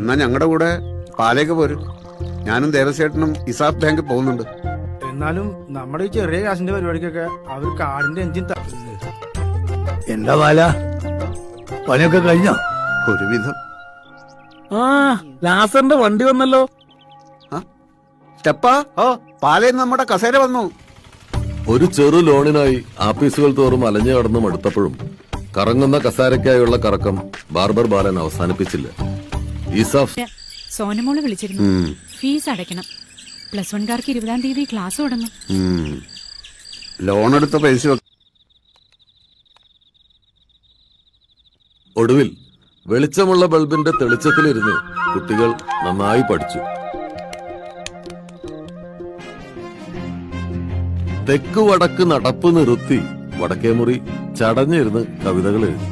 എന്നാ ഞങ്ങളുടെ കൂടെ പാലേക്ക് പോരും. ഞാനും ദേവസ്വേട്ടനും ഇസാഫ് ബാങ്കിൽ പോകുന്നുണ്ട്. എന്നാലും നമ്മുടെ ഈ ചെറിയ കാശിന്റെ പരിപാടിക്കൊക്കെ അവർ കാടിന്റെ എഞ്ചിൻ എന്താ ബാല, പണിയൊക്കെ കഴിഞ്ഞോ? ഒരുവിധം. ലാസറിന്റെ വണ്ടി വന്നല്ലോ. സ്റ്റെപ്പാ, പാലയിൽ നമ്മുടെ കസേര വന്നു. ഒരു ചെറു ലോണിനായി ആഫീസുകൾ തോറും അലഞ്ഞു കടന്നു മടുത്തപ്പോഴും കറങ്ങുന്ന കസാരയ്ക്കായുള്ള കറക്കം ബാർബർ ബാലൻ അവസാനിപ്പിച്ചില്ല. ഈസാഫ് സോനമോള് വിളിച്ചിരുന്നു. ഫീസ് അടയ്ക്കണം. +1 കാർക്ക് 20-ാം തീയതി ക്ലാസ് തുടങ്ങും. ലോൺ എടുത്ത പൈസ. ഒടുവിൽ വെളിച്ചമുള്ള ബൾബിന്റെ തെളിച്ചത്തിലിരുന്ന് കുട്ടികൾ നന്നായി പഠിച്ചു. തെക്ക് വടക്ക് നടപ്പ് നിർത്തി വടക്കേമുറി ചടഞ്ഞിരുന്ന് കവിതകൾ എഴുതി.